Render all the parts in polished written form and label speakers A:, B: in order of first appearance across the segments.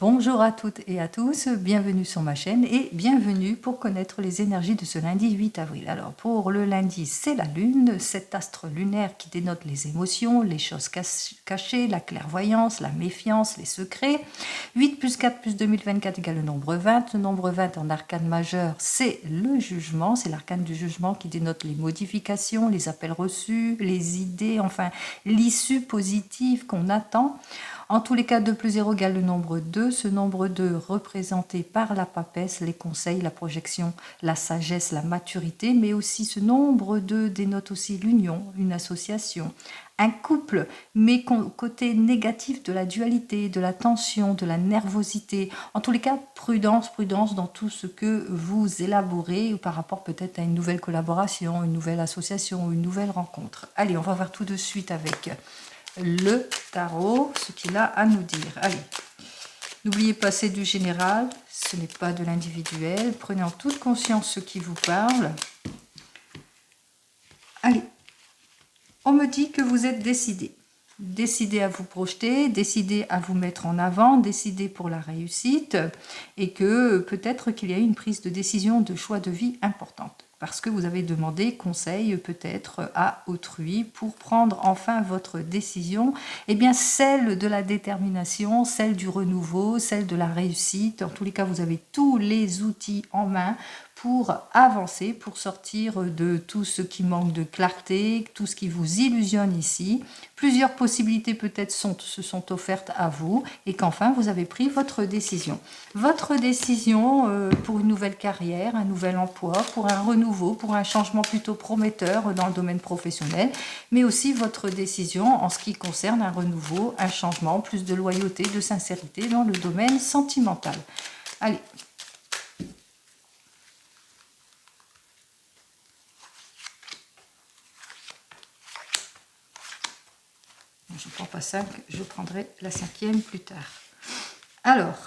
A: Bonjour à toutes et à tous, bienvenue sur ma chaîne et bienvenue pour connaître les énergies de ce lundi 8 avril. Alors pour le lundi, c'est la lune, cet astre lunaire qui dénote les émotions, les choses cachées, la clairvoyance, la méfiance, les secrets. 8 plus 4 plus 2024 égale le nombre 20. Le nombre 20 en arcane majeur, c'est le jugement, c'est l'arcane du jugement qui dénote les modifications, les appels reçus, les idées, enfin l'issue positive qu'on attend. En tous les cas, 2 plus 0 égale le nombre 2. Ce nombre 2 représenté par la papesse, les conseils, la projection, la sagesse, la maturité, mais aussi ce nombre 2 dénote aussi l'union, une association, un couple, mais côté négatif de la dualité, de la tension, de la nervosité. En tous les cas, prudence, prudence dans tout ce que vous élaborez par rapport peut-être à une nouvelle collaboration, une nouvelle association, une nouvelle rencontre. Allez, on va voir tout de suite avec le tarot, ce qu'il a à nous dire. Allez, n'oubliez pas, c'est du général, ce n'est pas de l'individuel. Prenez en toute conscience ce qui vous parle. Allez, on me dit que vous êtes décidé. Décidé à vous projeter, décidé à vous mettre en avant, décidé pour la réussite et que peut-être qu'il y a eu une prise de décision, de choix de vie importante. Parce que vous avez demandé conseil peut-être à autrui pour prendre enfin votre décision, et bien celle de la détermination, celle du renouveau, celle de la réussite. En tous les cas, vous avez tous les outils en main pour avancer, pour sortir de tout ce qui manque de clarté, tout ce qui vous illusionne ici. Plusieurs possibilités peut-être se sont offertes à vous et qu'enfin vous avez pris votre décision. Votre décision pour une nouvelle carrière, un nouvel emploi, pour un renouveau, pour un changement plutôt prometteur dans le domaine professionnel, mais aussi votre décision en ce qui concerne un renouveau, un changement, plus de loyauté, de sincérité dans le domaine sentimental. Allez. Je ne prends pas 5, je prendrai la 5e plus tard. Alors,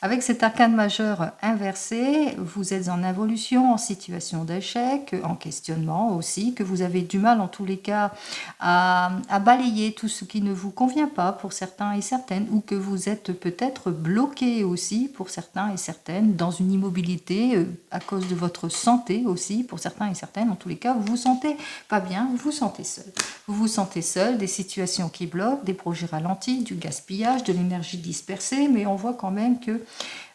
A: avec cet arcane majeur inversé, vous êtes en involution, en situation d'échec, en questionnement aussi, que vous avez du mal en tous les cas à balayer tout ce qui ne vous convient pas pour certains et certaines, ou que vous êtes peut-être bloqué aussi pour certains et certaines dans une immobilité à cause de votre santé aussi, pour certains et certaines. En tous les cas, vous vous sentez pas bien, vous vous sentez seul. Vous vous sentez seul, des situations qui bloquent, des projets ralentis, du gaspillage, de l'énergie dispersée, mais on voit quand même que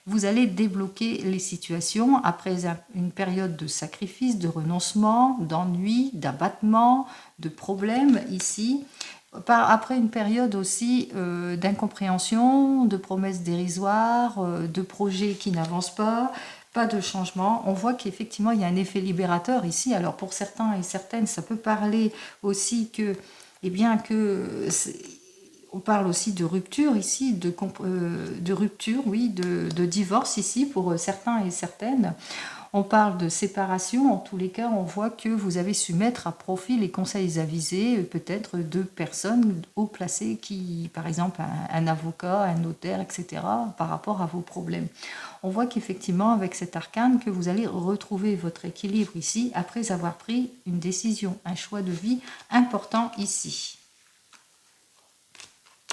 A: vous allez débloquer les situations après une période de sacrifice, de renoncement, d'ennui, d'abattement, de problèmes ici. Après une période aussi d'incompréhension, de promesses dérisoires, de projets qui n'avancent pas de changement. On voit qu'effectivement, il y a un effet libérateur ici. Alors pour certains et certaines, ça peut parler aussi que, eh bien, on parle aussi de rupture ici, de rupture, oui, de divorce ici pour certains et certaines. On parle de séparation, en tous les cas, on voit que vous avez su mettre à profit les conseils avisés, peut-être de personnes haut placées qui, par exemple, un avocat, un notaire, etc., par rapport à vos problèmes. On voit qu'effectivement, avec cet arcane, que vous allez retrouver votre équilibre ici, après avoir pris une décision, un choix de vie important ici.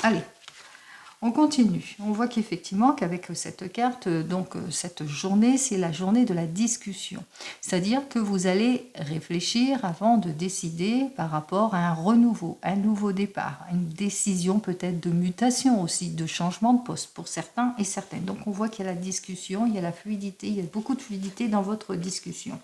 A: Allez, on continue. On voit qu'effectivement qu'avec cette carte, donc cette journée, c'est la journée de la discussion. C'est-à-dire que vous allez réfléchir avant de décider par rapport à un renouveau, un nouveau départ, une décision peut-être de mutation aussi, de changement de poste pour certains et certaines. Donc on voit qu'il y a la discussion, il y a la fluidité, il y a beaucoup de fluidité dans votre discussion.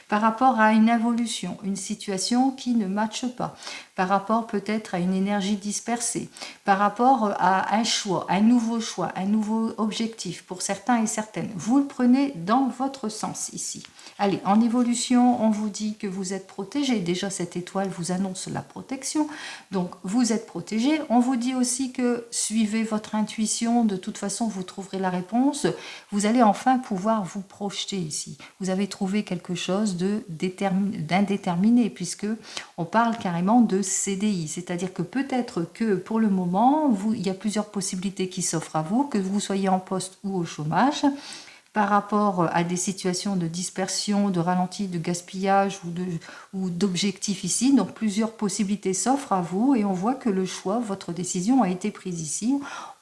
A: Par rapport à une évolution, une situation qui ne matche pas, par rapport peut-être à une énergie dispersée, par rapport à un choix, un nouveau objectif pour certains et certaines. Vous le prenez dans votre sens ici. Allez, en évolution, on vous dit que vous êtes protégé. Déjà, cette étoile vous annonce la protection. Donc, vous êtes protégé. On vous dit aussi que suivez votre intuition. De toute façon, vous trouverez la réponse. Vous allez enfin pouvoir vous projeter ici. Vous avez trouvé quelque chose d'indéterminé, puisque on parle carrément de CDI. C'est-à-dire que peut-être que pour le moment, il y a plusieurs possibilités qui s'offrent à vous, que vous soyez en poste ou au chômage, par rapport à des situations de dispersion, de ralenti, de gaspillage ou d'objectifs ici. Donc plusieurs possibilités s'offrent à vous et on voit que le choix, votre décision a été prise ici.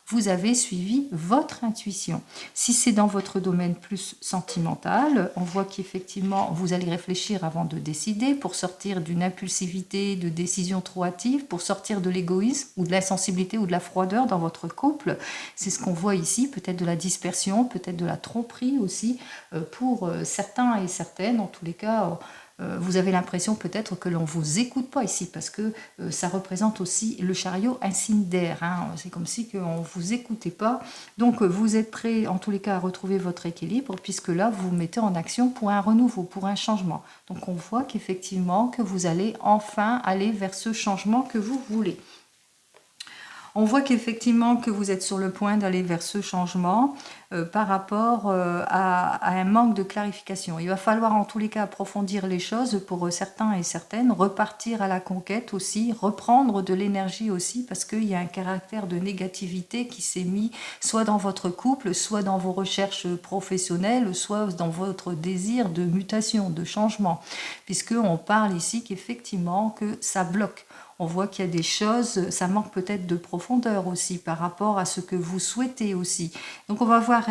A: vous avez suivi votre intuition. Si c'est dans votre domaine plus sentimental, on voit qu'effectivement, vous allez réfléchir avant de décider pour sortir d'une impulsivité, de décision trop hâtive, pour sortir de l'égoïsme ou de l'insensibilité ou de la froideur dans votre couple. C'est ce qu'on voit ici, peut-être de la dispersion, peut-être de la tromperie aussi, pour certains et certaines, en tous les cas. Vous avez l'impression peut-être que l'on ne vous écoute pas ici, parce que ça représente aussi le chariot, un signe d'air. Hein. C'est comme si on ne vous écoutait pas. Donc vous êtes prêt en tous les cas à retrouver votre équilibre, puisque là vous vous mettez en action pour un renouveau, pour un changement. Donc on voit qu'effectivement que vous allez enfin aller vers ce changement que vous voulez. On voit qu'effectivement que vous êtes sur le point d'aller vers ce changement par rapport à un manque de clarification. Il va falloir en tous les cas approfondir les choses pour certains et certaines, repartir à la conquête aussi, reprendre de l'énergie aussi, parce qu'il y a un caractère de négativité qui s'est mis soit dans votre couple, soit dans vos recherches professionnelles, soit dans votre désir de mutation, de changement, puisqu'on parle ici qu'effectivement que ça bloque. On voit qu'il y a des choses, ça manque peut-être de profondeur aussi par rapport à ce que vous souhaitez aussi. Donc on va voir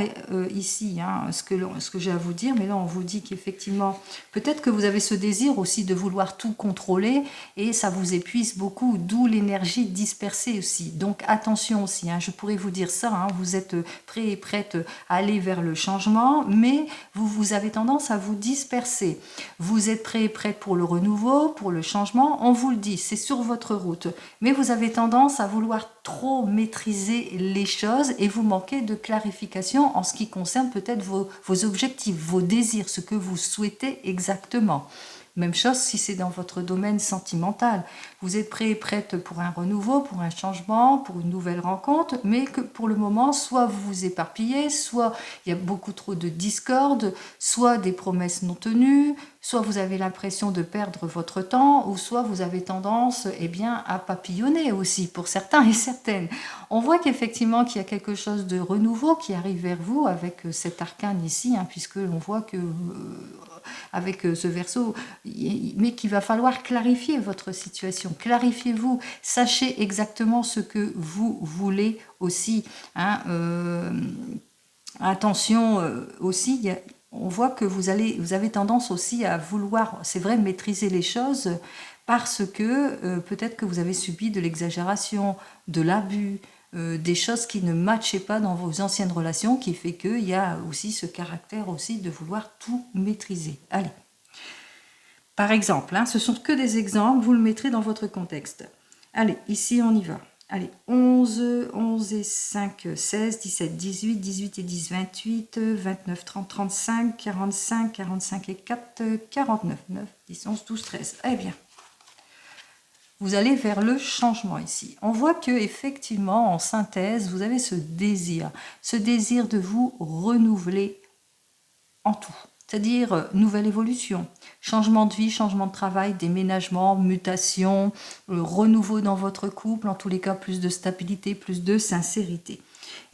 A: ici ce que j'ai à vous dire, mais là on vous dit qu'effectivement, peut-être que vous avez ce désir aussi de vouloir tout contrôler et ça vous épuise beaucoup, d'où l'énergie dispersée aussi. Donc attention aussi, je pourrais vous dire ça, vous êtes prêt et prête à aller vers le changement, mais vous avez tendance à vous disperser. Vous êtes prêt et prête pour le renouveau, pour le changement, on vous le dit, c'est sur votre route, mais vous avez tendance à vouloir trop maîtriser les choses et vous manquez de clarification en ce qui concerne peut-être vos objectifs, vos désirs, ce que vous souhaitez exactement. Même chose si c'est dans votre domaine sentimental. Vous êtes prêt et prête pour un renouveau, pour un changement, pour une nouvelle rencontre, mais que pour le moment, soit vous vous éparpillez, soit il y a beaucoup trop de discorde, soit des promesses non tenues, soit vous avez l'impression de perdre votre temps, ou soit vous avez tendance à papillonner aussi pour certains et certaines. On voit qu'effectivement qu'il y a quelque chose de renouveau qui arrive vers vous avec cet arcane ici, puisque l'on voit que avec ce verso, mais qu'il va falloir clarifier votre situation. Clarifiez-vous, sachez exactement ce que vous voulez aussi. Attention aussi, on voit que vous avez tendance aussi à vouloir, c'est vrai, maîtriser les choses parce que peut-être que vous avez subi de l'exagération, de l'abus, des choses qui ne matchaient pas dans vos anciennes relations, qui fait qu'il y a aussi ce caractère aussi de vouloir tout maîtriser. Allez. Par exemple, ce sont que des exemples, vous le mettrez dans votre contexte. Allez, ici on y va. Allez, 11, 11 et 5, 16, 17, 18, 18 et 10, 28, 29, 30, 35, 45, 45 et 4, 49, 9, 10, 11, 12, 13. Eh bien, vous allez vers le changement ici. On voit que effectivement, en synthèse, vous avez ce désir de vous renouveler en tout. C'est-à-dire nouvelle évolution, changement de vie, changement de travail, déménagement, mutation, renouveau dans votre couple, en tous les cas plus de stabilité, plus de sincérité.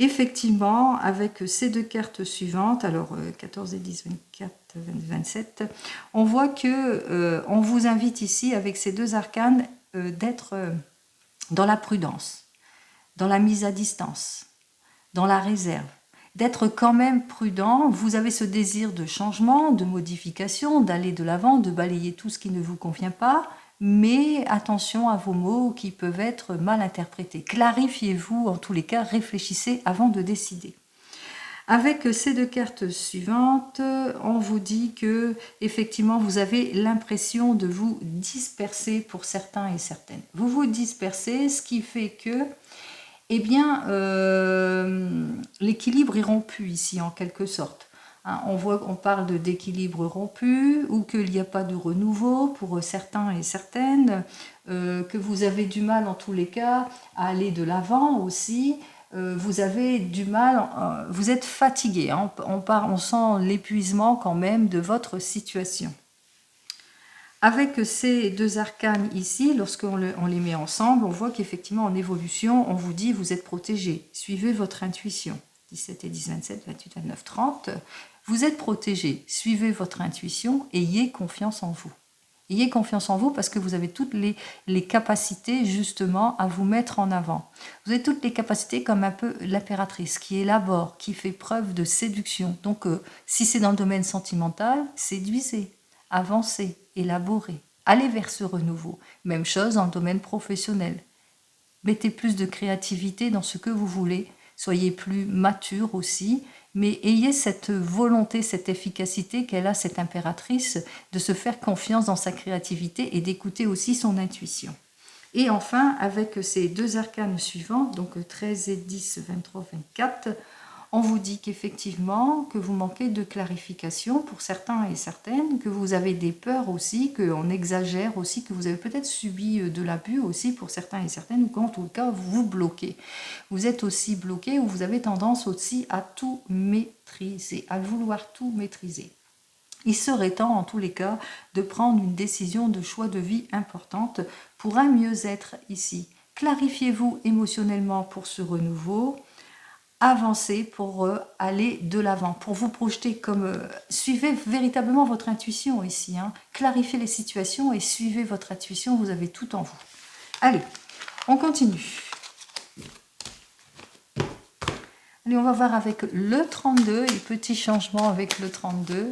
A: Effectivement, avec ces deux cartes suivantes, alors 14 et 10, 24, 27, on voit que on vous invite ici, avec ces deux arcanes, d'être dans la prudence, dans la mise à distance, dans la réserve. D'être quand même prudent, vous avez ce désir de changement, de modification, d'aller de l'avant, de balayer tout ce qui ne vous convient pas, mais attention à vos mots qui peuvent être mal interprétés. Clarifiez-vous, en tous les cas, réfléchissez avant de décider. Avec ces deux cartes suivantes, on vous dit que effectivement vous avez l'impression de vous disperser pour certains et certaines. Vous vous dispersez, ce qui fait que l'équilibre est rompu ici en quelque sorte. On parle d'équilibre rompu ou qu'il n'y a pas de renouveau pour certains et certaines, que vous avez du mal en tous les cas à aller de l'avant aussi. Vous avez du mal, vous êtes fatigué, on sent l'épuisement quand même de votre situation. Avec ces deux arcanes ici, lorsqu'on les met ensemble, on voit qu'effectivement en évolution, on vous dit vous êtes protégé, suivez votre intuition. 17 et 10, 27, 28, 29, 30, vous êtes protégé, suivez votre intuition, ayez confiance en vous. Ayez confiance en vous parce que vous avez toutes les capacités justement à vous mettre en avant. Vous avez toutes les capacités comme un peu l'impératrice qui élabore, qui fait preuve de séduction. Donc si c'est dans le domaine sentimental, séduisez, avancez, élaborez, allez vers ce renouveau. Même chose dans le domaine professionnel. Mettez plus de créativité dans ce que vous voulez, soyez plus mature aussi, mais ayez cette volonté, cette efficacité qu'elle a, cette impératrice, de se faire confiance dans sa créativité et d'écouter aussi son intuition. Et enfin, avec ces deux arcanes suivants, donc 13 et 10, 23, 24, on vous dit qu'effectivement, que vous manquez de clarification pour certains et certaines, que vous avez des peurs aussi, qu'on exagère aussi, que vous avez peut-être subi de l'abus aussi pour certains et certaines, ou qu'en tout cas, vous vous bloquez. Vous êtes aussi bloqué ou vous avez tendance aussi à tout maîtriser, à vouloir tout maîtriser. Il serait temps, en tous les cas, de prendre une décision de choix de vie importante pour un mieux-être ici. Clarifiez-vous émotionnellement pour ce renouveau. Avancez pour aller de l'avant, pour vous projeter comme... suivez véritablement votre intuition ici. Clarifiez les situations et suivez votre intuition, vous avez tout en vous. Allez, on continue. Allez, on va voir avec le 32, et petit changement avec le 32.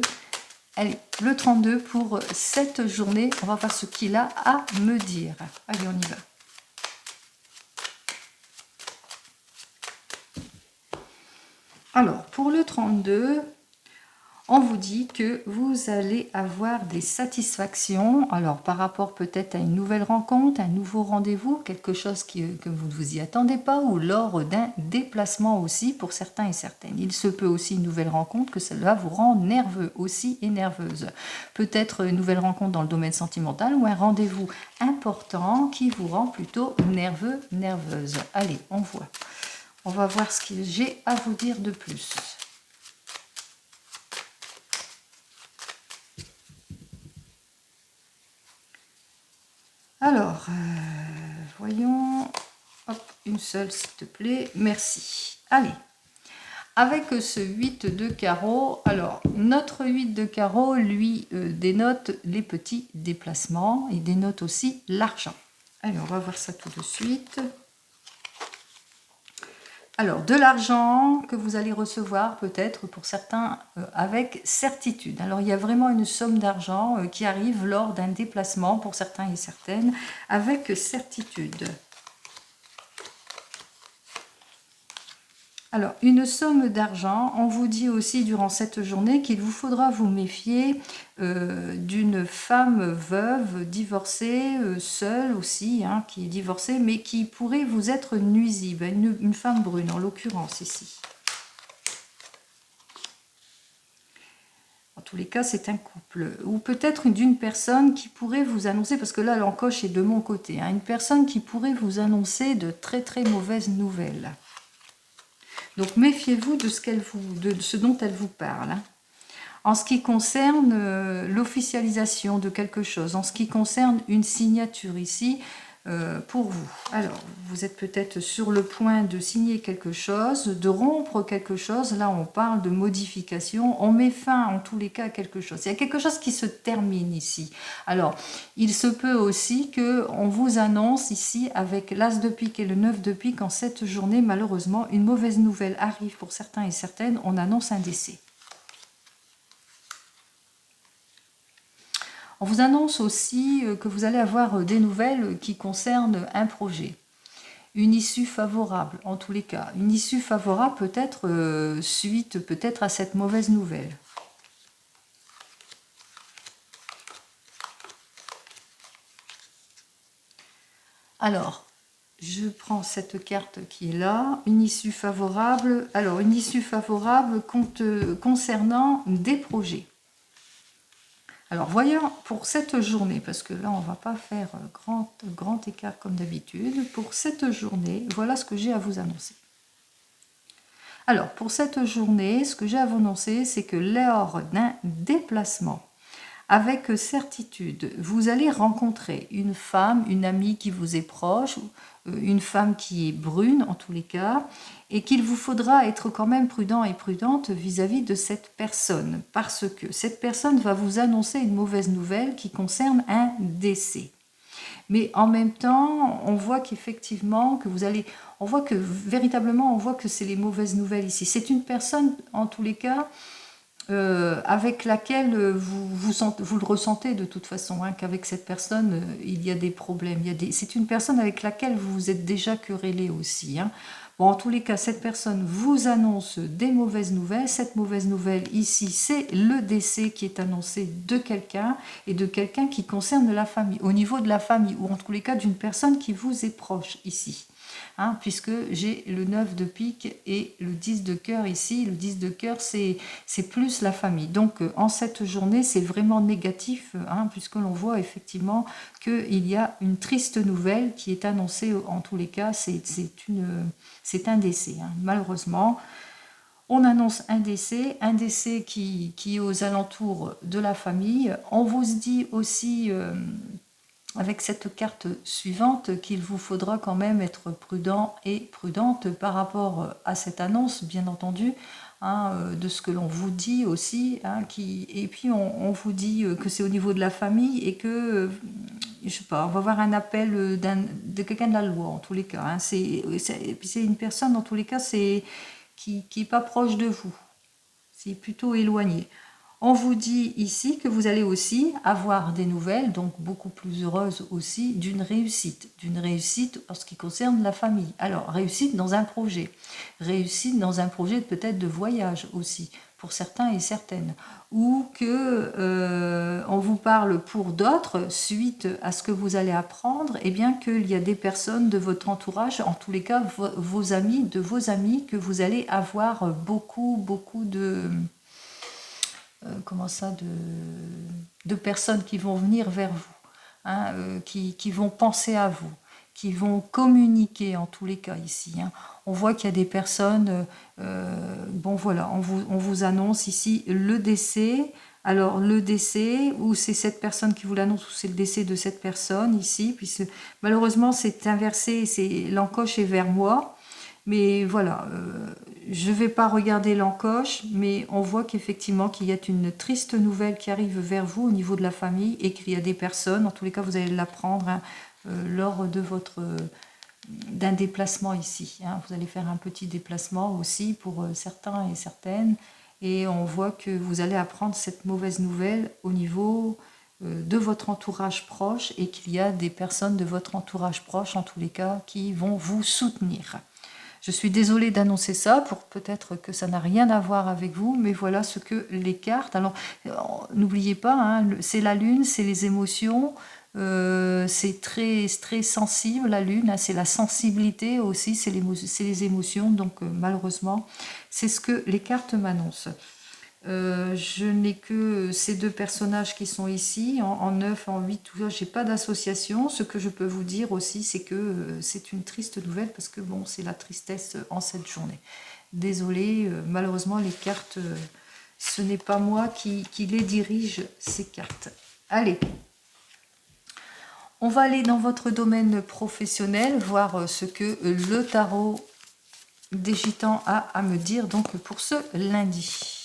A: Allez, le 32 pour cette journée, on va voir ce qu'il a à me dire. Allez, on y va. Alors, pour le 32, on vous dit que vous allez avoir des satisfactions. Alors, par rapport peut-être à une nouvelle rencontre, un nouveau rendez-vous, quelque chose que vous ne vous y attendez pas, ou lors d'un déplacement aussi pour certains et certaines. Il se peut aussi une nouvelle rencontre que cela vous rend nerveux aussi et nerveuse. Peut-être une nouvelle rencontre dans le domaine sentimental ou un rendez-vous important qui vous rend plutôt nerveux, nerveuse. Allez, on voit. On va voir ce que j'ai à vous dire de plus. Alors, voyons. Hop, une seule, s'il te plaît. Merci. Allez. Avec ce 8 de carreau, alors, notre 8 de carreau, lui, dénote les petits déplacements et dénote aussi l'argent. Allez, on va voir ça tout de suite. Alors, de l'argent que vous allez recevoir peut-être pour certains avec certitude. Alors, il y a vraiment une somme d'argent qui arrive lors d'un déplacement pour certains et certaines avec certitude. Alors, une somme d'argent, on vous dit aussi durant cette journée qu'il vous faudra vous méfier d'une femme veuve, divorcée, seule aussi, qui est divorcée, mais qui pourrait vous être nuisible, une femme brune en l'occurrence ici. En tous les cas, c'est un couple. Ou peut-être d'une personne qui pourrait vous annoncer, parce que là, l'encoche est de mon côté, une personne qui pourrait vous annoncer de très très mauvaises nouvelles. Donc, méfiez-vous de ce dont elle vous parle. En ce qui concerne l'officialisation de quelque chose, en ce qui concerne une signature ici, pour vous. Alors, vous êtes peut-être sur le point de signer quelque chose, de rompre quelque chose. Là, on parle de modification. On met fin, en tous les cas, à quelque chose. Il y a quelque chose qui se termine ici. Alors, il se peut aussi qu'on vous annonce ici, avec l'As de pique et le 9 de pique, en cette journée, malheureusement, une mauvaise nouvelle arrive pour certains et certaines. On annonce un décès. On vous annonce aussi que vous allez avoir des nouvelles qui concernent un projet. Une issue favorable, en tous les cas. Une issue favorable peut-être suite peut-être à cette mauvaise nouvelle. Alors, je prends cette carte qui est là. Une issue favorable. Alors, une issue favorable concernant des projets. Alors, voyons pour cette journée, parce que là, on ne va pas faire grand écart comme d'habitude. Pour cette journée, voilà ce que j'ai à vous annoncer. Alors, pour cette journée, ce que j'ai à vous annoncer, c'est que lors d'un déplacement avec certitude, vous allez rencontrer une femme, une amie qui vous est proche, une femme qui est brune en tous les cas, et qu'il vous faudra être quand même prudent et prudente vis-à-vis de cette personne, parce que cette personne va vous annoncer une mauvaise nouvelle qui concerne un décès. Mais en même temps, on voit qu'effectivement, que vous allez, on voit que véritablement, on voit que c'est les mauvaises nouvelles ici. C'est une personne, en tous les cas, avec laquelle vous le ressentez de toute façon, hein, qu'avec cette personne, il y a des problèmes. C'est une personne avec laquelle vous vous êtes déjà querellé aussi. Hein. Bon, en tous les cas, cette personne vous annonce des mauvaises nouvelles. Cette mauvaise nouvelle ici, c'est le décès qui est annoncé de quelqu'un et de quelqu'un qui concerne la famille, au niveau de la famille, ou en tous les cas d'une personne qui vous est proche ici. Hein, puisque j'ai le 9 de pique et le 10 de cœur ici. Le 10 de cœur, c'est plus la famille. Donc, en cette journée, c'est vraiment négatif, hein, puisque l'on voit effectivement qu'il y a une triste nouvelle qui est annoncée. En tous les cas, c'est un décès. Hein. Malheureusement, on annonce un décès qui est aux alentours de la famille. On vous dit aussi... avec cette carte suivante qu'il vous faudra quand même être prudent et prudente par rapport à cette annonce, bien entendu, hein, de ce que l'on vous dit aussi. Hein, et puis on vous dit que c'est au niveau de la famille et que, je sais pas, on va avoir un appel de quelqu'un de la loi en tous les cas. Hein, c'est une personne, en tous les cas, qui n'est pas proche de vous. C'est plutôt éloigné. On vous dit ici que vous allez aussi avoir des nouvelles, donc beaucoup plus heureuses aussi, d'une réussite en ce qui concerne la famille. Alors, réussite dans un projet peut-être de voyage aussi, pour certains et certaines, ou que on vous parle pour d'autres, suite à ce que vous allez apprendre, et bien qu'il y a des personnes de votre entourage, en tous les cas vos amis, que vous allez avoir beaucoup de... comment ça, de personnes qui vont venir vers vous, hein, qui vont penser à vous, qui vont communiquer en tous les cas ici. Hein. On voit qu'il y a des personnes, bon voilà, on vous annonce ici le décès. Alors le décès, ou c'est cette personne qui vous l'annonce, ou c'est le décès de cette personne ici, puisque malheureusement c'est inversé, l'encoche est vers moi. Mais voilà, je ne vais pas regarder l'encoche, mais on voit qu'effectivement qu'il y a une triste nouvelle qui arrive vers vous au niveau de la famille et qu'il y a des personnes, en tous les cas vous allez l'apprendre hein, lors de d'un déplacement ici. Hein. Vous allez faire un petit déplacement aussi pour certains et certaines et on voit que vous allez apprendre cette mauvaise nouvelle au niveau de votre entourage proche et qu'il y a des personnes de votre entourage proche en tous les cas qui vont vous soutenir. Je suis désolée d'annoncer ça, pour peut-être que ça n'a rien à voir avec vous, mais voilà ce que les cartes... Alors, n'oubliez pas, hein, c'est la lune, c'est les émotions, c'est très sensible, la lune, hein, c'est la sensibilité aussi, c'est les émotions, donc malheureusement, c'est ce que les cartes m'annoncent. Je n'ai que ces deux personnages qui sont ici, en 9, en 8, tout ça, j'ai pas d'association. Ce que je peux vous dire aussi, c'est que c'est une triste nouvelle parce que bon, c'est la tristesse en cette journée. Désolée, malheureusement, les cartes, ce n'est pas moi qui les dirige, ces cartes. Allez, on va aller dans votre domaine professionnel, voir ce que le tarot des Gitans a à me dire donc pour ce lundi.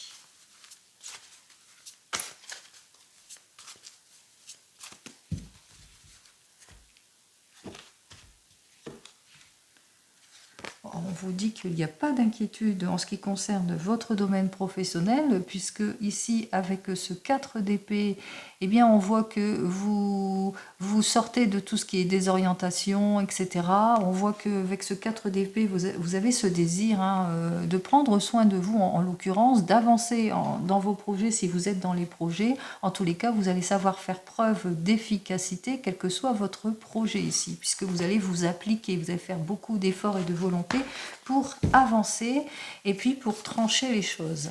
A: On vous dit qu'il n'y a pas d'inquiétude en ce qui concerne votre domaine professionnel, puisque ici, avec ce 4 d'épée, eh bien, on voit que vous sortez de tout ce qui est désorientation, etc. On voit qu'avec ce 4 d'épée, vous avez ce désir hein, de prendre soin de vous, en l'occurrence, d'avancer dans vos projets si vous êtes dans les projets. En tous les cas, vous allez savoir faire preuve d'efficacité, quel que soit votre projet ici, puisque vous allez vous appliquer, vous allez faire beaucoup d'efforts et de volonté pour avancer et puis pour trancher les choses.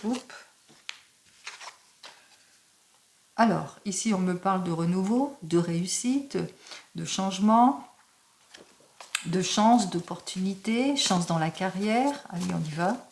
A: Oups. Alors, ici, on me parle de renouveau, de réussite, de changement, de chance, d'opportunité, chance dans la carrière. Allez, on y va.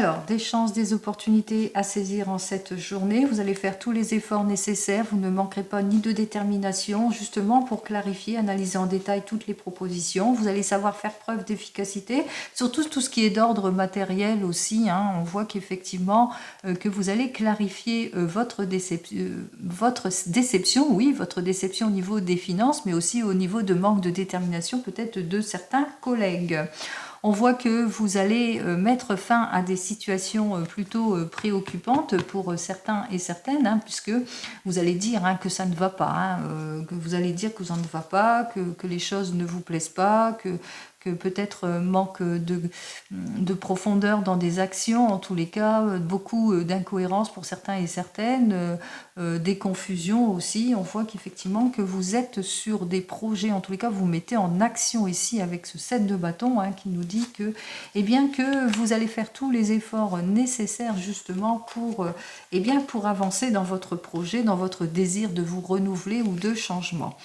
A: Alors, des chances, des opportunités à saisir en cette journée. Vous allez faire tous les efforts nécessaires. Vous ne manquerez pas ni de détermination, justement pour clarifier, analyser en détail toutes les propositions. Vous allez savoir faire preuve d'efficacité, surtout tout ce qui est d'ordre matériel aussi. Hein. On voit qu'effectivement, que vous allez clarifier votre déception, oui, votre déception au niveau des finances, mais aussi au niveau de manque de détermination peut-être de certains collègues. On voit que vous allez mettre fin à des situations plutôt préoccupantes pour certains et certaines, hein, puisque vous allez dire hein, que ça ne va pas, hein, que vous allez dire que ça ne va pas, que les choses ne vous plaisent pas, que peut-être manque de profondeur dans des actions, en tous les cas, beaucoup d'incohérences pour certains et certaines, des confusions aussi. On voit qu'effectivement que vous êtes sur des projets, en tous les cas, vous mettez en action ici avec ce 7 de bâton hein, qui nous dit que, eh bien, que vous allez faire tous les efforts nécessaires justement pour avancer dans votre projet, dans votre désir de vous renouveler ou de changement.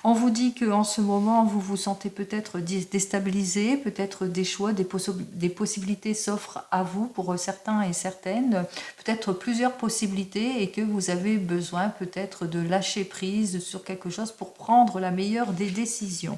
A: On vous dit qu'en ce moment, vous vous sentez peut-être déstabilisé, peut-être des choix, des possibilités s'offrent à vous pour certains et certaines, peut-être plusieurs possibilités et que vous avez besoin peut-être de lâcher prise sur quelque chose pour prendre la meilleure des décisions.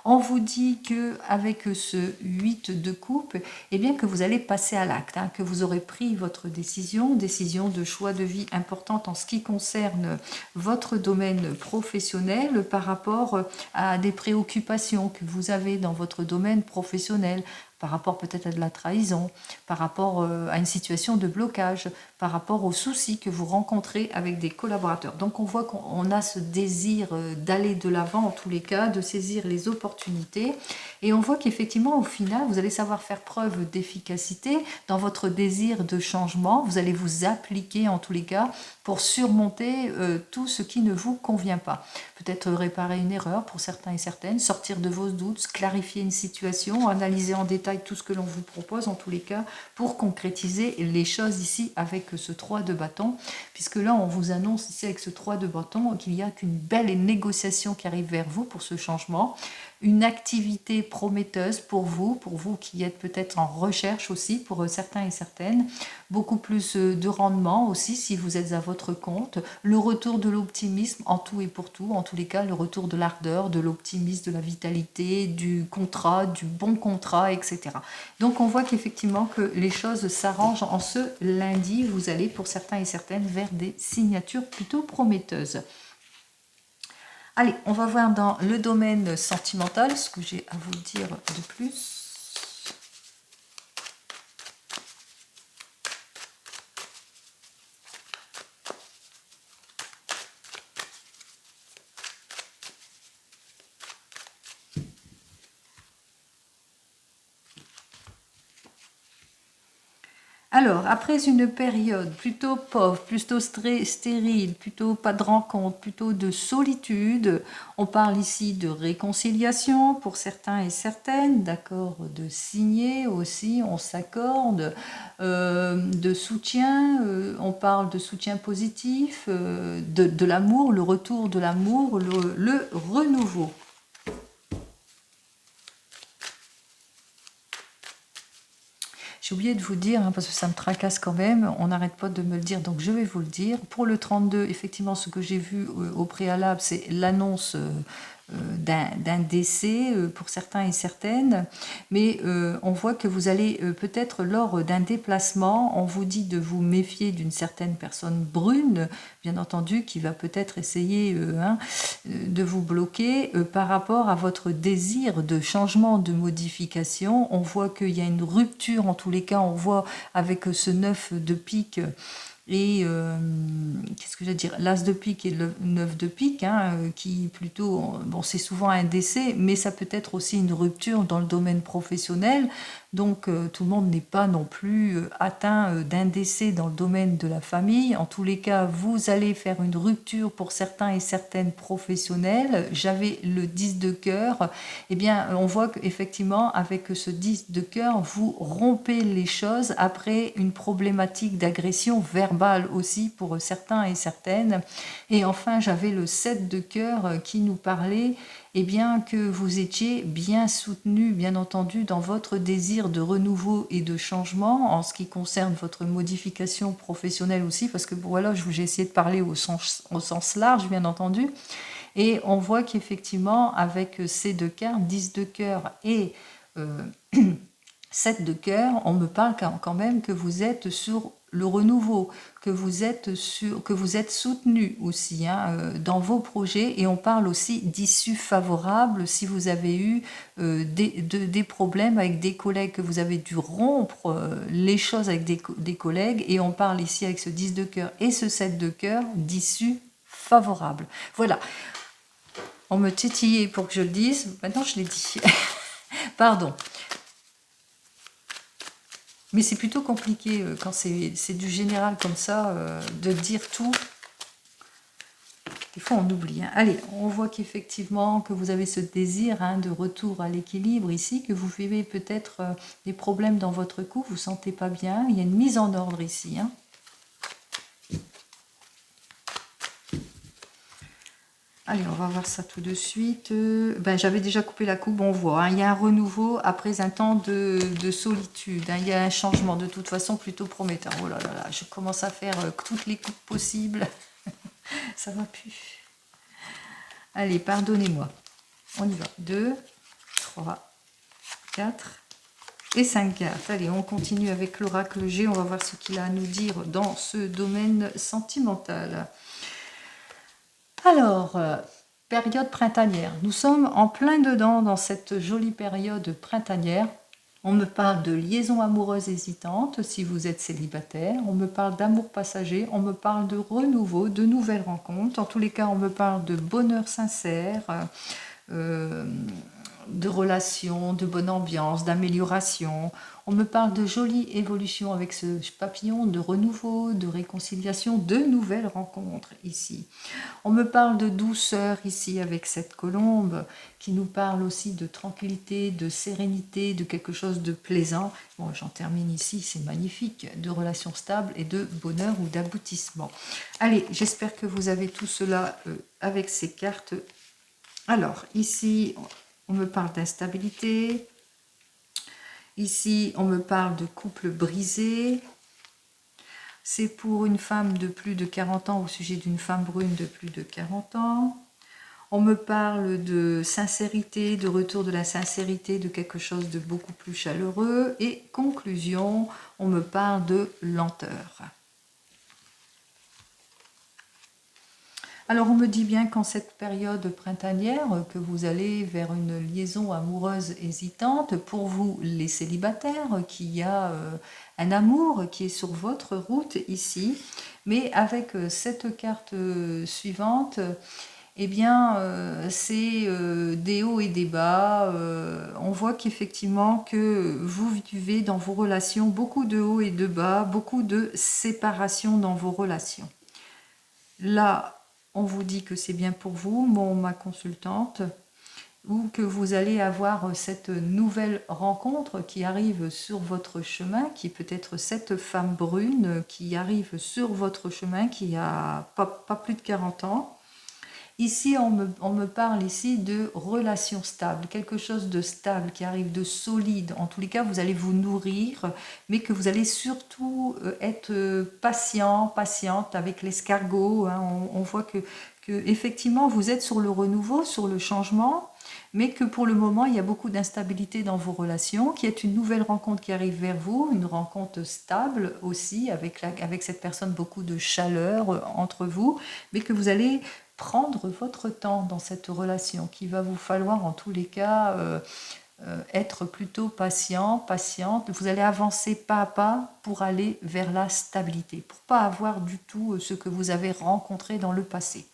A: On vous dit que avec ce 8 de coupe, eh bien que vous allez passer à l'acte, hein, que vous aurez pris votre décision de choix de vie importante en ce qui concerne votre domaine professionnel par rapport à des préoccupations que vous avez dans votre domaine professionnel, par rapport peut-être à de la trahison, par rapport à une situation de blocage, par rapport aux soucis que vous rencontrez avec des collaborateurs. Donc on voit qu'on a ce désir d'aller de l'avant en tous les cas, de saisir les opportunités. Et on voit qu'effectivement au final, vous allez savoir faire preuve d'efficacité dans votre désir de changement. Vous allez vous appliquer en tous les cas pour surmonter tout ce qui ne vous convient pas. Peut-être réparer une erreur pour certains et certaines, sortir de vos doutes, clarifier une situation, analyser en détail tout ce que l'on vous propose en tous les cas pour concrétiser les choses ici avec ce 3 de bâton, puisque là on vous annonce ici avec ce 3 de bâton qu'il y a qu'une belle négociation qui arrive vers vous pour ce changement, une activité prometteuse pour vous qui êtes peut-être en recherche aussi pour certains et certaines, beaucoup plus de rendement aussi si vous êtes à votre compte, le retour de l'optimisme en tout et pour tout, en tous les cas le retour de l'ardeur, de l'optimisme, de la vitalité, du contrat, du bon contrat, etc. Donc on voit qu'effectivement que les choses s'arrangent en ce lundi, vous allez pour certains et certaines vers des signatures plutôt prometteuses. Allez, on va voir dans le domaine sentimental ce que j'ai à vous dire de plus. Alors, après une période plutôt pauvre, plutôt stérile, plutôt pas de rencontre, plutôt de solitude, on parle ici de réconciliation pour certains et certaines, d'accord, de signer aussi, on s'accorde, de soutien, on parle de soutien positif, de l'amour, le retour de l'amour, le renouveau. J'ai oublié de vous dire, hein, parce que ça me tracasse quand même, on n'arrête pas de me le dire, donc je vais vous le dire. Pour le 32, effectivement, ce que j'ai vu au préalable, c'est l'annonce d'un décès pour certains et certaines, mais on voit que vous allez peut-être lors d'un déplacement, on vous dit de vous méfier d'une certaine personne brune, bien entendu, qui va peut-être essayer de vous bloquer par rapport à votre désir de changement, de modification. On voit qu'il y a une rupture, en tous les cas, on voit avec ce 9 de pique et qu'est-ce que je veux dire, l'as de pique et le 9 de pique, hein, qui plutôt, bon, c'est souvent un décès, mais ça peut être aussi une rupture dans le domaine professionnel. Donc tout le monde n'est pas non plus atteint d'un décès dans le domaine de la famille. En tous les cas, vous allez faire une rupture pour certains et certaines professionnels. J'avais le 10 de cœur. Eh bien, on voit qu'effectivement, avec ce 10 de cœur, vous rompez les choses après une problématique d'agression verbale aussi pour certains et certaines. Et enfin, j'avais le 7 de cœur qui nous parlait eh bien, que vous étiez bien soutenu, bien entendu, dans votre désir de renouveau et de changement, en ce qui concerne votre modification professionnelle aussi, parce que voilà, j'ai essayé de parler au sens large, bien entendu, et on voit qu'effectivement, avec ces deux cartes, 10 de cœur et 7 de cœur, on me parle quand même que vous êtes sur le renouveau, que vous êtes soutenu aussi dans vos projets, et on parle aussi d'issues favorables si vous avez eu des problèmes avec des collègues, que vous avez dû rompre les choses avec des collègues, et on parle ici avec ce 10 de cœur et ce 7 de cœur d'issues favorables. Voilà, on me titillait pour que je le dise, maintenant je l'ai dit. Pardon. Mais c'est plutôt compliqué quand c'est du général comme ça, de dire tout. Des fois on oublie. Allez, on voit qu'effectivement que vous avez ce désir de retour à l'équilibre ici, que vous vivez peut-être des problèmes dans votre couple, vous ne vous sentez pas bien. Il y a une mise en ordre ici. Allez, on va voir ça tout de suite. J'avais déjà coupé la coupe, on voit. Il y a un renouveau après un temps de solitude. Il y a un changement de toute façon plutôt prometteur. Oh là là là, je commence à faire toutes les coupes possibles. Ça va plus. Allez, pardonnez-moi. On y va. 2, 3, 4 et 5 cartes. Allez, on continue avec l'oracle G. On va voir ce qu'il a à nous dire dans ce domaine sentimental. Alors, période printanière. Nous sommes en plein dedans dans cette jolie période printanière. On me parle de liaison amoureuse hésitante si vous êtes célibataire. On me parle d'amour passager. On me parle de renouveau, de nouvelles rencontres. En tous les cas, on me parle de bonheur sincère, de relations, de bonne ambiance, d'amélioration. On me parle de jolie évolution avec ce papillon, de renouveau, de réconciliation, de nouvelles rencontres ici. On me parle de douceur ici avec cette colombe qui nous parle aussi de tranquillité, de sérénité, de quelque chose de plaisant. Bon, j'en termine ici, c'est magnifique, de relations stables et de bonheur ou d'aboutissement. Allez, j'espère que vous avez tout cela avec ces cartes. Alors, ici, on me parle d'instabilité. Ici, on me parle de couple brisé. C'est pour une femme de plus de 40 ans au sujet d'une femme brune de plus de 40 ans. On me parle de sincérité, de retour de la sincérité, de quelque chose de beaucoup plus chaleureux. Et conclusion, on me parle de lenteur. Alors on me dit bien qu'en cette période printanière, que vous allez vers une liaison amoureuse hésitante, pour vous les célibataires, qu'il y a un amour qui est sur votre route ici, mais avec cette carte suivante, eh bien c'est des hauts et des bas. On voit qu'effectivement que vous vivez dans vos relations beaucoup de hauts et de bas, beaucoup de séparation dans vos relations. Là, on vous dit que c'est bien pour vous, ma consultante, ou que vous allez avoir cette nouvelle rencontre qui arrive sur votre chemin, qui peut être cette femme brune qui arrive sur votre chemin, qui a pas plus de 40 ans. Ici, on me parle ici de relations stables, quelque chose de stable qui arrive, de solide. En tous les cas, vous allez vous nourrir, mais que vous allez surtout être patiente avec l'escargot. On voit que effectivement, vous êtes sur le renouveau, sur le changement, mais que pour le moment, il y a beaucoup d'instabilité dans vos relations, qu'il y a une nouvelle rencontre qui arrive vers vous, une rencontre stable aussi, avec cette personne, beaucoup de chaleur entre vous, mais que vous allez prendre votre temps dans cette relation, qu'il va vous falloir en tous les cas être plutôt patiente. Vous allez avancer pas à pas pour aller vers la stabilité, pour pas avoir du tout ce que vous avez rencontré dans le passé.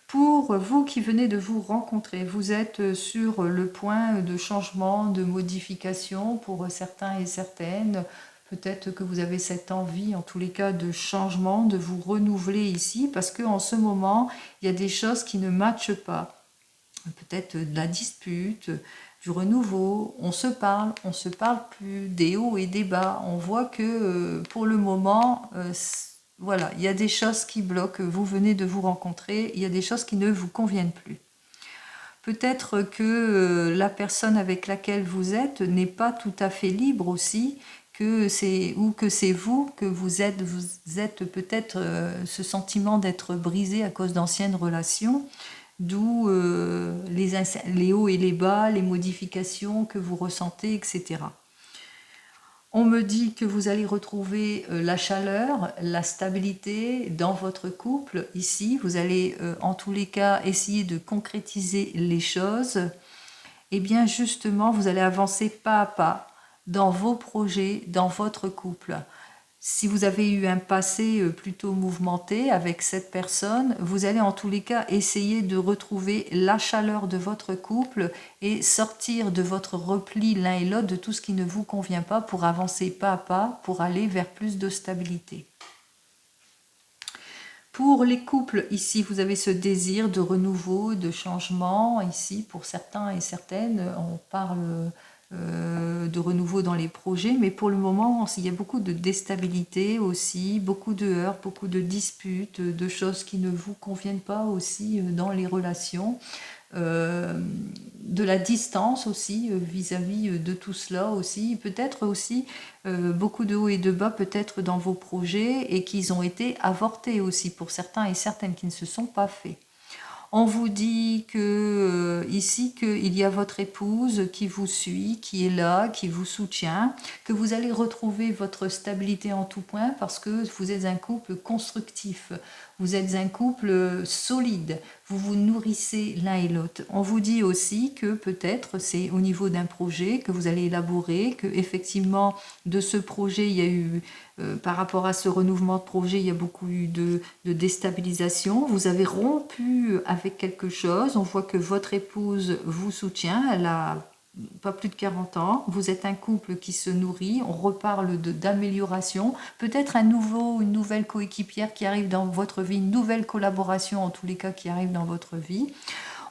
A: Pour vous qui venez de vous rencontrer, vous êtes sur le point de changement, de modification pour certains et certaines. Peut-être que vous avez cette envie, en tous les cas, de changement, de vous renouveler ici, parce qu'en ce moment, il y a des choses qui ne matchent pas. Peut-être de la dispute, du renouveau, on se parle plus, des hauts et des bas. On voit que pour le moment, voilà, il y a des choses qui bloquent. Vous venez de vous rencontrer, il y a des choses qui ne vous conviennent plus. Peut-être que la personne avec laquelle vous êtes n'est pas tout à fait libre aussi, que c'est vous que vous êtes peut-être ce sentiment d'être brisé à cause d'anciennes relations, d'où les hauts et les bas, les modifications que vous ressentez, etc. On me dit que vous allez retrouver la chaleur, la stabilité dans votre couple. Ici, vous allez en tous les cas essayer de concrétiser les choses. Et bien justement, vous allez avancer pas à pas dans vos projets, dans votre couple. Si vous avez eu un passé plutôt mouvementé avec cette personne, vous allez en tous les cas essayer de retrouver la chaleur de votre couple et sortir de votre repli l'un et l'autre de tout ce qui ne vous convient pas pour avancer pas à pas, pour aller vers plus de stabilité. Pour les couples, ici, vous avez ce désir de renouveau, de changement. Ici, pour certains et certaines, on parle de renouveau dans les projets, mais pour le moment, il y a beaucoup de déstabilité aussi, beaucoup de heurts, beaucoup de disputes, de choses qui ne vous conviennent pas aussi dans les relations. De la distance aussi vis-à-vis de tout cela aussi, peut-être aussi beaucoup de hauts et de bas peut-être dans vos projets et qu'ils ont été avortés aussi pour certains et certaines qui ne se sont pas faits. On vous dit que ici qu'il y a votre épouse qui vous suit, qui est là, qui vous soutient, que vous allez retrouver votre stabilité en tout point parce que vous êtes un couple constructif, vous êtes un couple solide, vous vous nourrissez l'un et l'autre. On vous dit aussi que peut-être c'est au niveau d'un projet que vous allez élaborer, que effectivement de ce projet il y a eu par rapport à ce renouvellement de projet, il y a beaucoup eu de déstabilisation. Vous avez rompu avec quelque chose. On voit que votre épouse vous soutient. Elle a pas plus de 40 ans. Vous êtes un couple qui se nourrit. On reparle d'amélioration. Peut-être une nouvelle coéquipière qui arrive dans votre vie, une nouvelle collaboration en tous les cas qui arrive dans votre vie.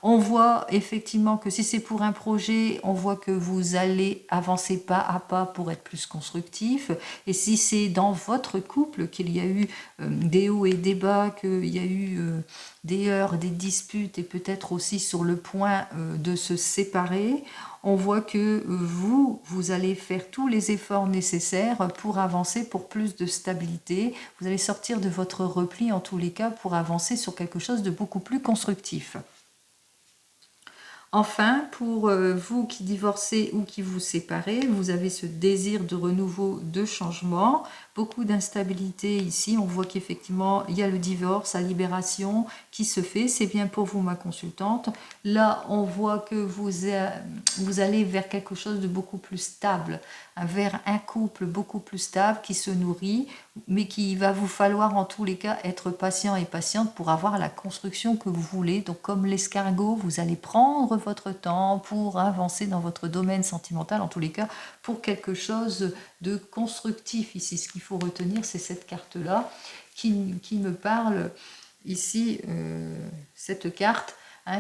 A: On voit effectivement que si c'est pour un projet, on voit que vous allez avancer pas à pas pour être plus constructif. Et si c'est dans votre couple qu'il y a eu des hauts et des bas, qu'il y a eu des heurts, des disputes et peut-être aussi sur le point de se séparer, on voit que vous allez faire tous les efforts nécessaires pour avancer pour plus de stabilité. Vous allez sortir de votre repli en tous les cas pour avancer sur quelque chose de beaucoup plus constructif. Enfin, pour vous qui divorcez ou qui vous séparez, vous avez ce désir de renouveau, de changement, beaucoup d'instabilité ici. On voit qu'effectivement, il y a le divorce, la libération qui se fait. C'est bien pour vous, ma consultante. Là, on voit que vous allez vers quelque chose de beaucoup plus stable, vers un couple beaucoup plus stable qui se nourrit, mais qu'il va vous falloir en tous les cas être patient et patiente pour avoir la construction que vous voulez. Donc comme l'escargot, vous allez prendre votre temps pour avancer dans votre domaine sentimental, en tous les cas pour quelque chose de constructif. Ici, ce qu'il faut retenir, c'est cette carte-là qui me parle ici, cette carte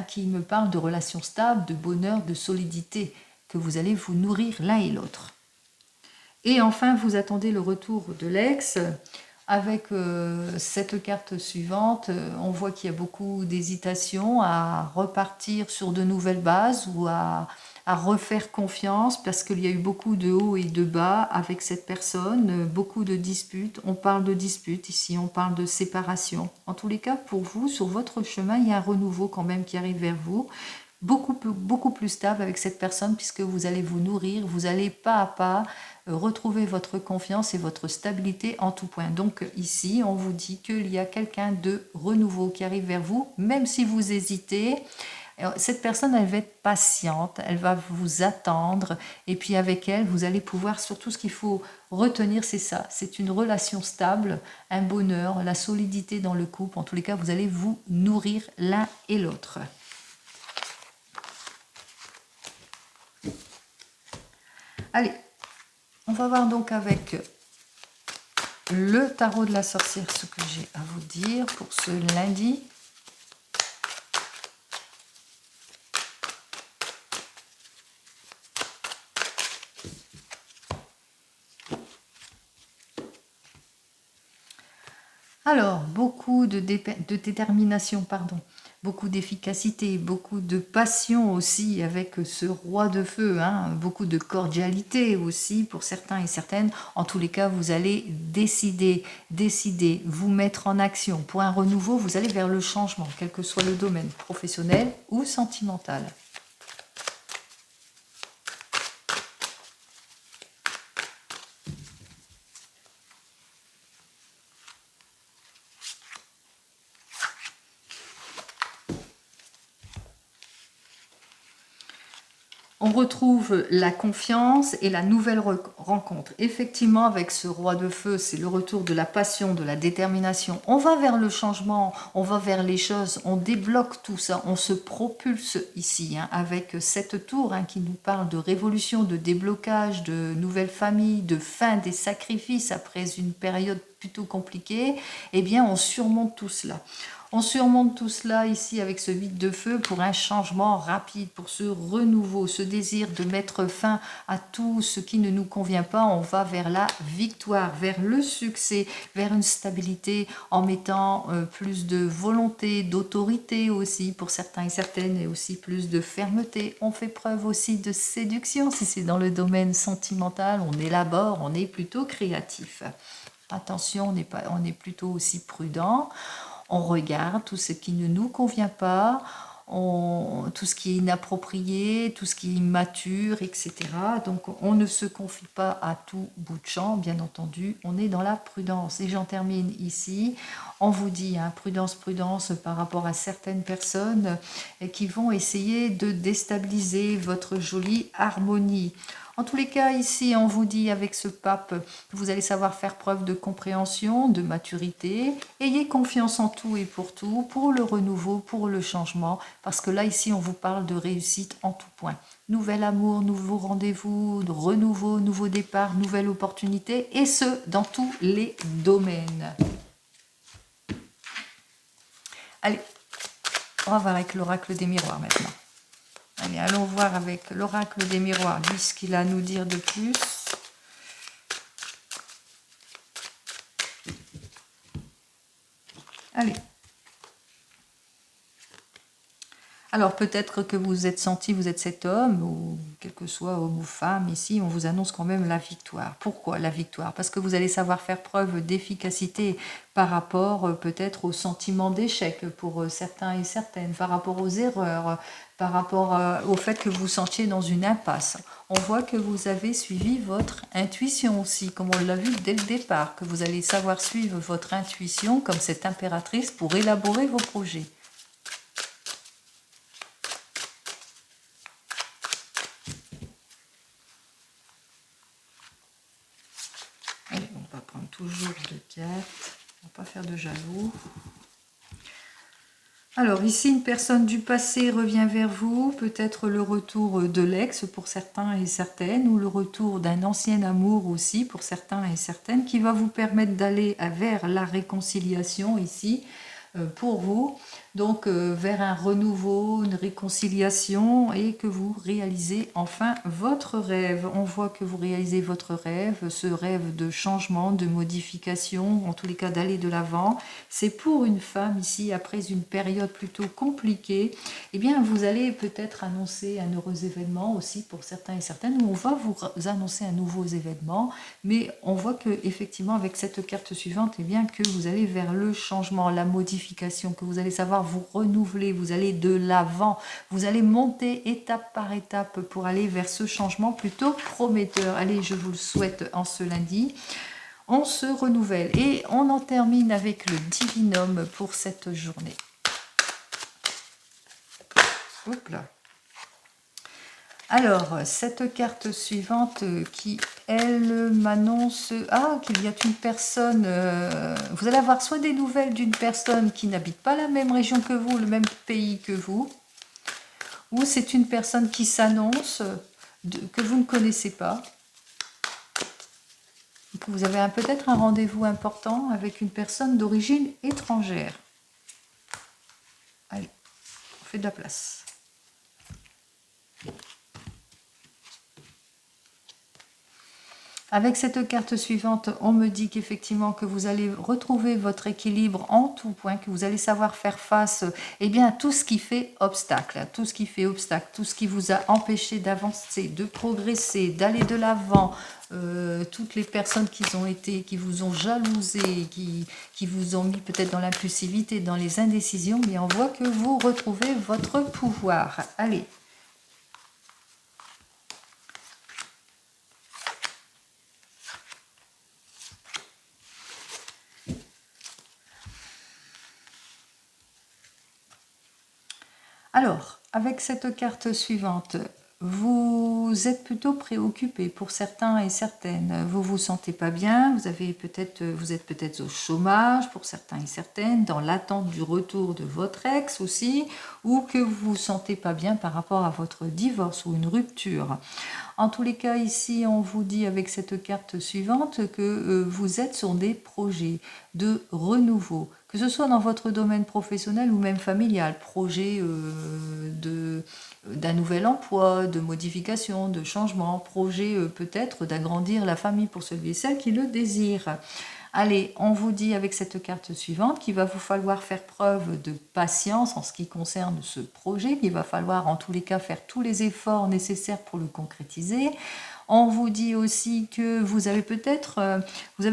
A: qui me parle de relations stables, de bonheur, de solidité, que vous allez vous nourrir l'un et l'autre. Et enfin, vous attendez le retour de l'ex. Avec cette carte suivante, on voit qu'il y a beaucoup d'hésitation à repartir sur de nouvelles bases ou à refaire confiance parce qu'il y a eu beaucoup de hauts et de bas avec cette personne, beaucoup de disputes. On parle de disputes ici, on parle de séparation. En tous les cas, pour vous, sur votre chemin, il y a un renouveau quand même qui arrive vers vous. Beaucoup plus stable avec cette personne puisque vous allez vous nourrir, vous allez pas à pas retrouver votre confiance et votre stabilité en tout point. Donc ici, on vous dit qu'il y a quelqu'un de renouveau qui arrive vers vous, même si vous hésitez. Cette personne, elle va être patiente, elle va vous attendre et puis avec elle, vous allez pouvoir, surtout ce qu'il faut retenir, c'est ça, c'est une relation stable, un bonheur, la solidité dans le couple. En tous les cas, vous allez vous nourrir l'un et l'autre. Allez, on va voir donc avec le tarot de la sorcière ce que j'ai à vous dire pour ce lundi. Alors, beaucoup de détermination, pardon. beaucoup d'efficacité, beaucoup de passion aussi avec ce roi de feu, hein, beaucoup de cordialité aussi pour certains et certaines. En tous les cas, vous allez décider, vous mettre en action. Pour un renouveau, vous allez vers le changement, quel que soit le domaine, professionnel ou sentimental. On retrouve la confiance et la nouvelle rencontre. Effectivement, avec ce roi de feu, c'est le retour de la passion, de la détermination. On va vers le changement, on va vers les choses, on débloque tout ça, on se propulse ici, hein, avec cette tour, hein, qui nous parle de révolution, de déblocage, de nouvelles familles, de fin des sacrifices après une période plutôt compliquée. Eh bien, on surmonte tout cela. On surmonte tout cela ici avec ce 8 de feu pour un changement rapide, pour ce renouveau, ce désir de mettre fin à tout ce qui ne nous convient pas. On va vers la victoire, vers le succès, vers une stabilité en mettant plus de volonté, d'autorité aussi pour certains et certaines, et aussi plus de fermeté. On fait preuve aussi de séduction si c'est dans le domaine sentimental. On élabore, on est plutôt créatif. Attention, on est plutôt aussi prudent. On regarde tout ce qui ne nous convient pas, tout ce qui est inapproprié, tout ce qui est immature, etc. Donc on ne se confie pas à tout bout de champ, bien entendu, on est dans la prudence. Et j'en termine ici. On vous dit, hein, prudence, prudence par rapport à certaines personnes qui vont essayer de déstabiliser votre jolie harmonie. En tous les cas, ici, on vous dit avec ce pape que vous allez savoir faire preuve de compréhension, de maturité. Ayez confiance en tout et pour le renouveau, pour le changement, parce que là, ici, on vous parle de réussite en tout point. Nouvel amour, nouveau rendez-vous, renouveau, nouveau départ, nouvelle opportunité, et ce, dans tous les domaines. Allez, on va voir avec l'oracle des miroirs maintenant. Allez, allons voir avec l'oracle des miroirs, lui, ce qu'il a à nous dire de plus. Allez. Alors peut-être que vous êtes senti, vous êtes cet homme, ou quel que soit homme ou femme, ici on vous annonce quand même la victoire. Pourquoi la victoire? Parce que vous allez savoir faire preuve d'efficacité par rapport peut-être au sentiment d'échec pour certains et certaines, par rapport aux erreurs, par rapport au fait que vous vous sentiez dans une impasse. On voit que vous avez suivi votre intuition aussi, comme on l'a vu dès le départ, que vous allez savoir suivre votre intuition comme cette impératrice pour élaborer vos projets. Allez, on va prendre toujours deux cartes, on va pas faire de jaloux. Alors ici, une personne du passé revient vers vous, peut-être le retour de l'ex pour certains et certaines, ou le retour d'un ancien amour aussi pour certains et certaines, qui va vous permettre d'aller vers la réconciliation ici, pour vous, donc vers un renouveau, une réconciliation, et que vous réalisez enfin votre rêve. On voit que vous réalisez votre rêve, ce rêve de changement, de modification, en tous les cas d'aller de l'avant. C'est pour une femme ici, après une période plutôt compliquée, eh bien vous allez peut-être annoncer un heureux événement aussi pour certains et certaines, où on va vous annoncer un nouveau événement, mais on voit que effectivement avec cette carte suivante, eh bien que vous allez vers le changement, la modification, que vous allez savoir vous renouveler, vous allez de l'avant, vous allez monter étape par étape pour aller vers ce changement plutôt prometteur. Allez, je vous le souhaite en ce lundi. On se renouvelle et on en termine avec le divinum pour cette journée. Hop là. Alors, cette carte suivante qui, elle, m'annonce qu'il y a une personne, vous allez avoir soit des nouvelles d'une personne qui n'habite pas la même région que vous, le même pays que vous, ou c'est une personne qui s'annonce, que vous ne connaissez pas. Vous avez peut-être un rendez-vous important avec une personne d'origine étrangère. Allez, on fait de la place. Avec cette carte suivante, on me dit qu'effectivement que vous allez retrouver votre équilibre en tout point, que vous allez savoir faire face à tout ce qui fait obstacle, tout ce qui vous a empêché d'avancer, de progresser, d'aller de l'avant, toutes les personnes qui vous ont jalousé, qui vous ont mis peut-être dans l'impulsivité, dans les indécisions, mais on voit que vous retrouvez votre pouvoir. Allez. Alors, avec cette carte suivante, vous êtes plutôt préoccupé pour certains et certaines. Vous vous sentez pas bien, vous êtes peut-être au chômage pour certains et certaines, dans l'attente du retour de votre ex aussi, ou que vous vous sentez pas bien par rapport à votre divorce ou une rupture. En tous les cas, ici, on vous dit avec cette carte suivante que vous êtes sur des projets de renouveau, que ce soit dans votre domaine professionnel ou même familial, projet d'un nouvel emploi, de modification, de changement, projet peut-être d'agrandir la famille pour celui et celle qui le désire. Allez, on vous dit avec cette carte suivante qu'il va vous falloir faire preuve de patience en ce qui concerne ce projet, qu'il va falloir en tous les cas faire tous les efforts nécessaires pour le concrétiser. On vous dit aussi que vous avez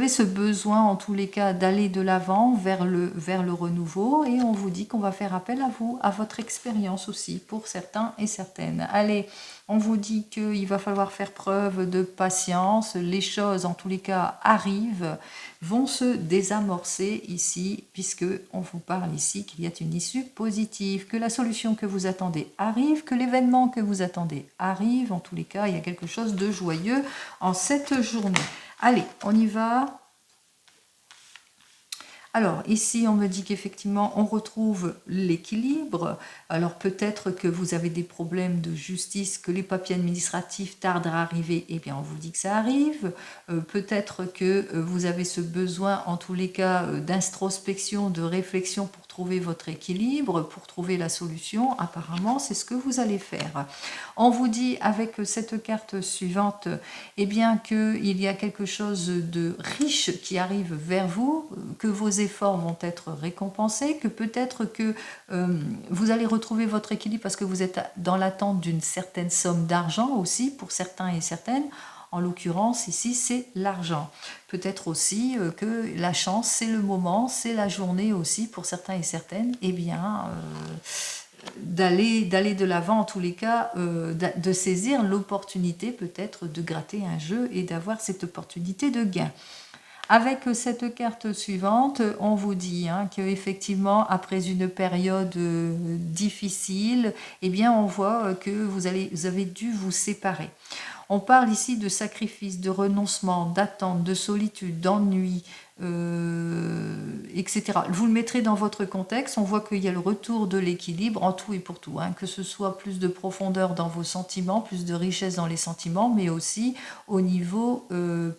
A: ce besoin en tous les cas d'aller de l'avant vers le renouveau, et on vous dit qu'on va faire appel à vous, à votre expérience aussi pour certains et certaines. Allez, on vous dit qu'il va falloir faire preuve de patience, les choses en tous les cas arrivent, vont se désamorcer ici, puisque on vous parle ici qu'il y a une issue positive, que la solution que vous attendez arrive, que l'événement que vous attendez arrive. En tous les cas, il y a quelque chose de joyeux en cette journée. Allez, on y va. Alors ici, on me dit qu'effectivement, on retrouve l'équilibre. Alors peut-être que vous avez des problèmes de justice, que les papiers administratifs tardent à arriver. Eh bien, on vous dit que ça arrive. Peut-être que vous avez ce besoin, en tous les cas, d'introspection, de réflexion pour trouver votre équilibre, pour trouver la solution. Apparemment, c'est ce que vous allez faire. On vous dit avec cette carte suivante, eh bien qu'il y a quelque chose de riche qui arrive vers vous, que vos efforts vont être récompensés, que peut-être que vous allez retrouver votre équilibre parce que vous êtes dans l'attente d'une certaine somme d'argent aussi pour certains et certaines. En l'occurrence, ici, c'est l'argent. Peut-être aussi que la chance, c'est le moment, c'est la journée aussi pour certains et certaines. Eh bien, d'aller de l'avant en tous les cas, de saisir l'opportunité peut-être de gratter un jeu et d'avoir cette opportunité de gain. Avec cette carte suivante, on vous dit qu'effectivement, après une période difficile, eh bien, on voit que vous avez dû vous séparer. On parle ici de sacrifice, de renoncement, d'attente, de solitude, d'ennui, etc. Vous le mettrez dans votre contexte, on voit qu'il y a le retour de l'équilibre en tout et pour tout, que ce soit plus de profondeur dans vos sentiments, plus de richesse dans les sentiments, mais aussi au niveau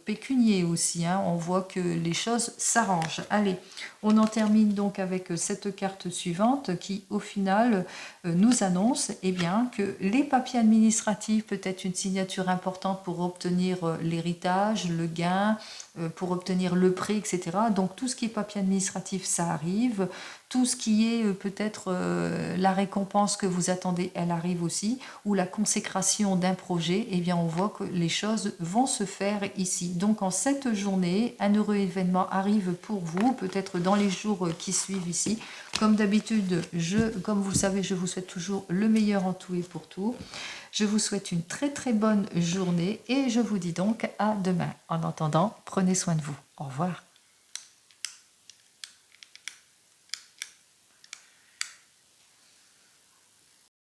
A: pécunier aussi, on voit que les choses s'arrangent. Allez, on en termine donc avec cette carte suivante qui au final nous annonce que les papiers administratifs, peut-être une signature importante pour obtenir l'héritage, le gain, pour obtenir le prêt, etc. Donc tout ce qui est papier administratif, ça arrive. Tout ce qui est peut-être la récompense que vous attendez, elle arrive aussi. Ou la consécration d'un projet, eh bien on voit que les choses vont se faire ici. Donc en cette journée, un heureux événement arrive pour vous, peut-être dans les jours qui suivent ici. Comme d'habitude, comme vous le savez, je vous souhaite toujours le meilleur en tout et pour tout. Je vous souhaite une très très bonne journée et je vous dis donc à demain. En attendant, prenez soin de vous. Au revoir.